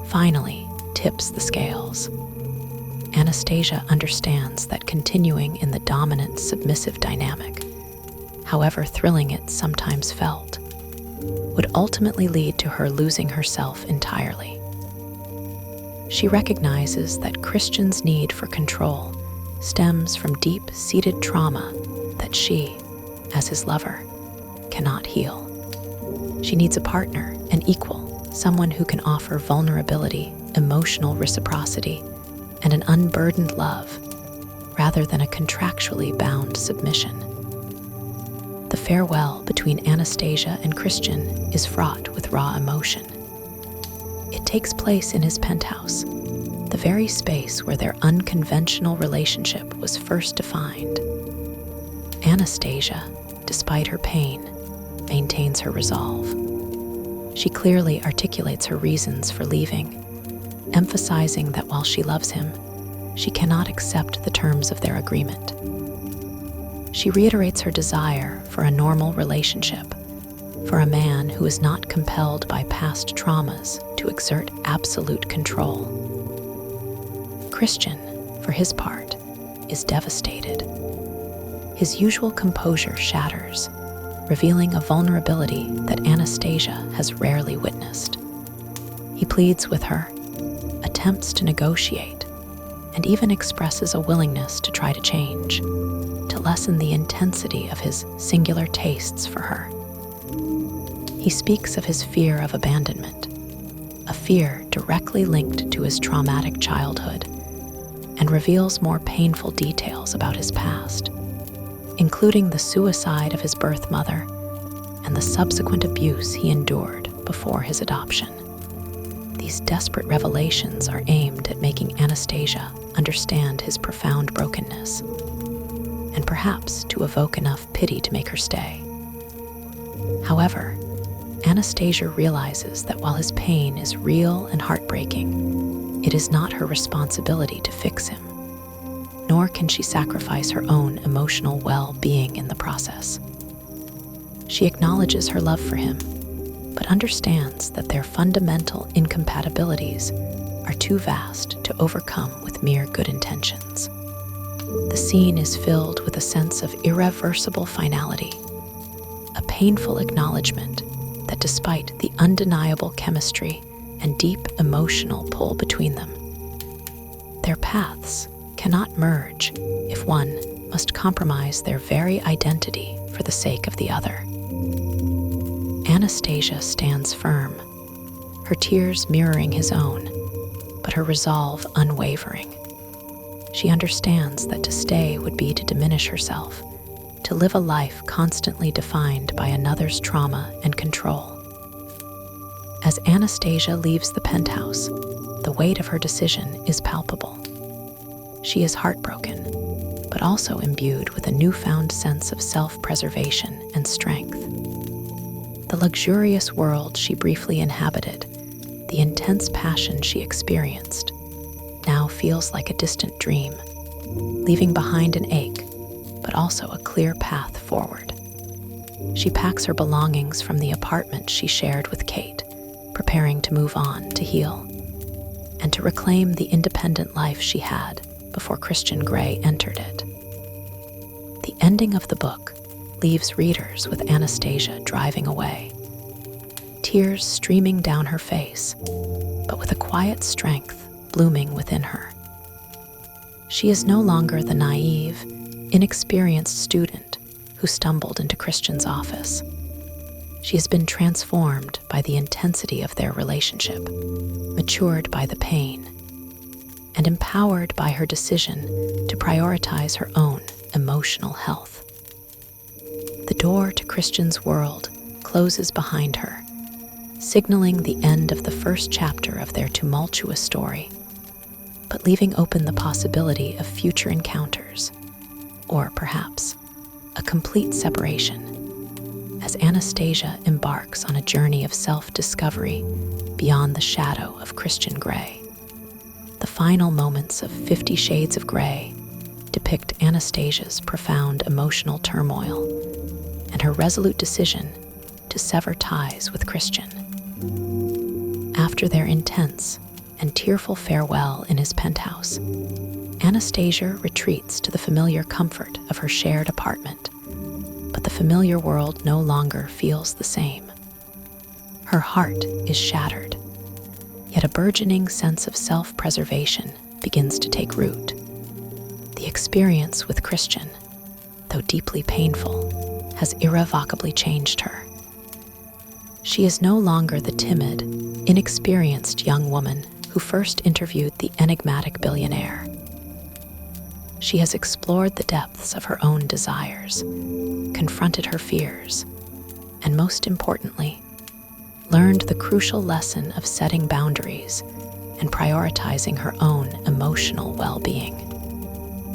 finally tips the scales. Anastasia understands that continuing in the dominant, submissive dynamic, however thrilling it sometimes felt, would ultimately lead to her losing herself entirely. She recognizes that Christian's need for control stems from deep-seated trauma that she, as his lover, cannot heal. She needs a partner, an equal, someone who can offer vulnerability, emotional reciprocity, and an unburdened love, rather than a contractually bound submission. The farewell between Anastasia and Christian is fraught with raw emotion. It takes place in his penthouse, the very space where their unconventional relationship was first defined. Anastasia, despite her pain, maintains her resolve. She clearly articulates her reasons for leaving, emphasizing that while she loves him, she cannot accept the terms of their agreement. She reiterates her desire for a normal relationship, for a man who is not compelled by past traumas to exert absolute control. Christian, for his part, is devastated. His usual composure shatters, revealing a vulnerability that Anastasia has rarely witnessed. He pleads with her, attempts to negotiate, and even expresses a willingness to try to change, to lessen the intensity of his singular tastes for her. He speaks of his fear of abandonment, a fear directly linked to his traumatic childhood, and reveals more painful details about his past, including the suicide of his birth mother and the subsequent abuse he endured before his adoption. These desperate revelations are aimed at making Anastasia understand his profound brokenness, and perhaps to evoke enough pity to make her stay. However, Anastasia realizes that while his pain is real and heartbreaking, it is not her responsibility to fix him, nor can she sacrifice her own emotional well-being in the process. She acknowledges her love for him, but understands that their fundamental incompatibilities are too vast to overcome with mere good intentions. The scene is filled with a sense of irreversible finality, a painful acknowledgement that despite the undeniable chemistry and deep emotional pull between them, their paths cannot merge if one must compromise their very identity for the sake of the other. Anastasia stands firm, her tears mirroring his own, but her resolve unwavering. She understands that to stay would be to diminish herself, to live a life constantly defined by another's trauma and control. As Anastasia leaves the penthouse, the weight of her decision is palpable. She is heartbroken, but also imbued with a newfound sense of self-preservation and strength. The luxurious world she briefly inhabited, the intense passion she experienced, now feels like a distant dream, leaving behind an ache, but also a clear path forward. She packs her belongings from the apartment she shared with Kate, preparing to move on to heal, and to reclaim the independent life she had before Christian Grey entered it. The ending of the book leaves readers with Anastasia driving away, tears streaming down her face, but with a quiet strength blooming within her. She is no longer the naive, inexperienced student who stumbled into Christian's office. She has been transformed by the intensity of their relationship, matured by the pain, and empowered by her decision to prioritize her own emotional health. The door to Christian's world closes behind her, signaling the end of the first chapter of their tumultuous story, but leaving open the possibility of future encounters, or perhaps a complete separation, as Anastasia embarks on a journey of self-discovery beyond the shadow of Christian Grey. The final moments of 50 Shades of Grey depict Anastasia's profound emotional turmoil and her resolute decision to sever ties with Christian. After their intense and tearful farewell in his penthouse, Anastasia retreats to the familiar comfort of her shared apartment, but the familiar world no longer feels the same. Her heart is shattered, yet a burgeoning sense of self-preservation begins to take root. The experience with Christian, though deeply painful, has irrevocably changed her. She is no longer the timid, inexperienced young woman who first interviewed the enigmatic billionaire. She has explored the depths of her own desires, confronted her fears, and most importantly, learned the crucial lesson of setting boundaries and prioritizing her own emotional well-being.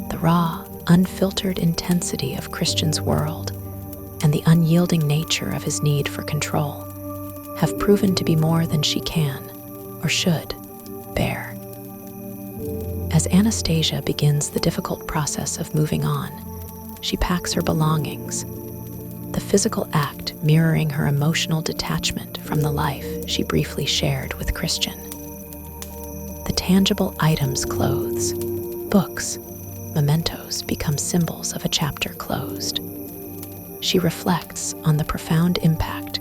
The raw, unfiltered intensity of Christian's world and the unyielding nature of his need for control have proven to be more than she can, or should, bear. As Anastasia begins the difficult process of moving on, she packs her belongings, the physical act mirroring her emotional detachment from the life she briefly shared with Christian. The tangible items, clothes, books, mementos become symbols of a chapter closed. She reflects on the profound impact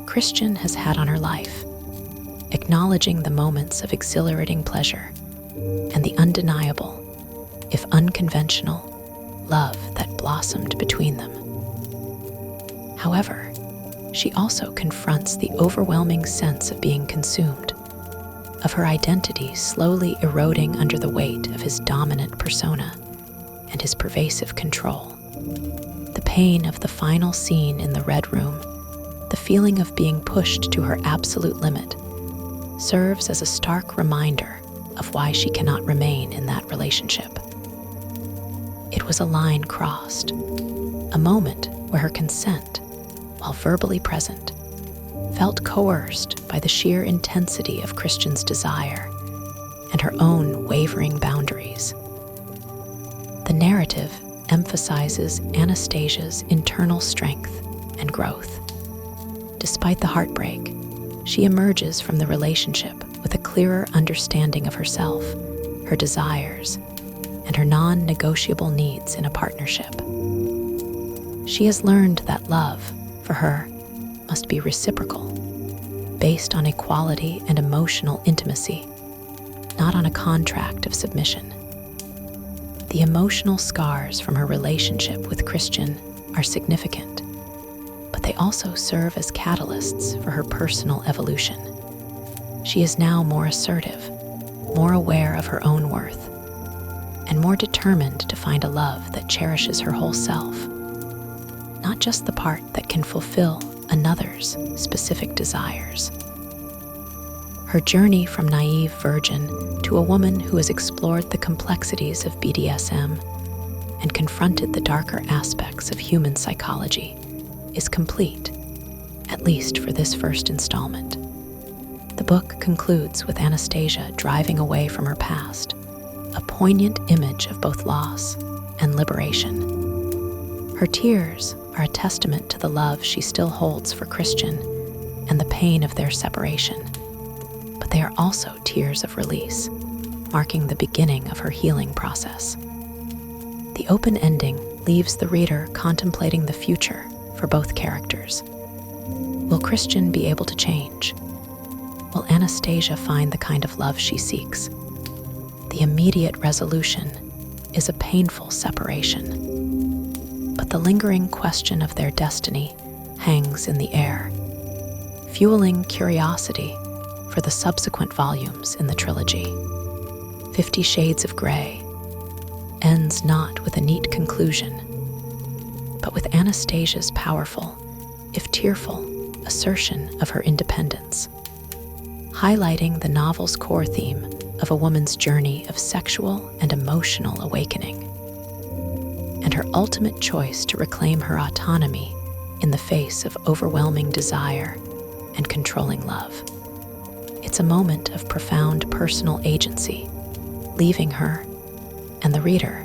Christian has had on her life, acknowledging the moments of exhilarating pleasure and the undeniable, if unconventional, love that blossomed between them. However, she also confronts the overwhelming sense of being consumed, of her identity slowly eroding under the weight of his dominant persona and his pervasive control. The pain of the final scene in the Red Room, the feeling of being pushed to her absolute limit, serves as a stark reminder of why she cannot remain in that relationship. It was a line crossed, a moment where her consent, while verbally present, felt coerced by the sheer intensity of Christian's desire and her own wavering boundaries. The narrative emphasizes Anastasia's internal strength and growth. Despite the heartbreak, she emerges from the relationship with a clearer understanding of herself, her desires, and her non-negotiable needs in a partnership. She has learned that love, for her, must be reciprocal, based on equality and emotional intimacy, not on a contract of submission. The emotional scars from her relationship with Christian are significant, but they also serve as catalysts for her personal evolution. She is now more assertive, more aware of her own worth, and more determined to find a love that cherishes her whole self, not just the part that can fulfill another's specific desires. Her journey from naive virgin to a woman who has explored the complexities of BDSM and confronted the darker aspects of human psychology is complete, at least for this first installment. The book concludes with Anastasia driving away from her past, poignant image of both loss and liberation. Her tears are a testament to the love she still holds for Christian and the pain of their separation, but they are also tears of release, marking the beginning of her healing process. The open ending leaves the reader contemplating the future for both characters. Will Christian be able to change? Will Anastasia find the kind of love she seeks? The immediate resolution is a painful separation, but the lingering question of their destiny hangs in the air, fueling curiosity for the subsequent volumes in the trilogy. 50 Shades of Grey ends not with a neat conclusion, but with Anastasia's powerful, if tearful, assertion of her independence, highlighting the novel's core theme of a woman's journey of sexual and emotional awakening, and her ultimate choice to reclaim her autonomy in the face of overwhelming desire and controlling love. It's a moment of profound personal agency, leaving her and the reader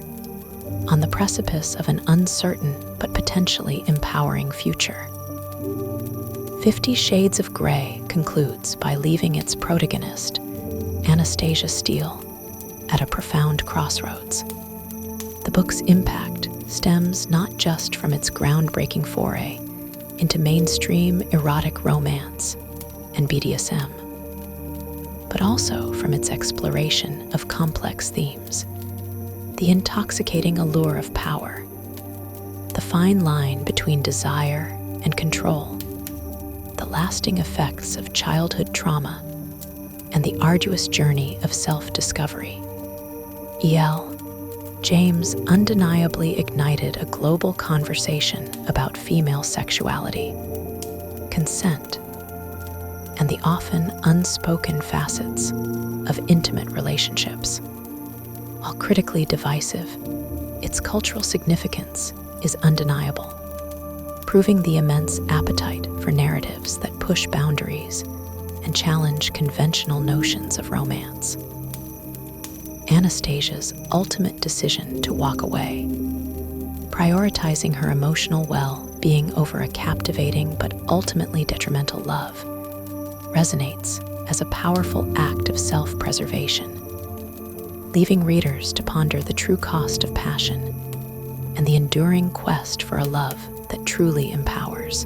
on the precipice of an uncertain but potentially empowering future. 50 Shades of Grey concludes by leaving its protagonist, Anastasia Steele, at a profound crossroads. The book's impact stems not just from its groundbreaking foray into mainstream erotic romance and BDSM, but also from its exploration of complex themes: the intoxicating allure of power, the fine line between desire and control, the lasting effects of childhood trauma, and the arduous journey of self-discovery. E.L. James undeniably ignited a global conversation about female sexuality, consent, and the often unspoken facets of intimate relationships. While critically divisive, its cultural significance is undeniable, proving the immense appetite for narratives that push boundaries and challenge conventional notions of romance. Anastasia's ultimate decision to walk away, prioritizing her emotional well-being over a captivating but ultimately detrimental love, resonates as a powerful act of self-preservation, leaving readers to ponder the true cost of passion and the enduring quest for a love that truly empowers.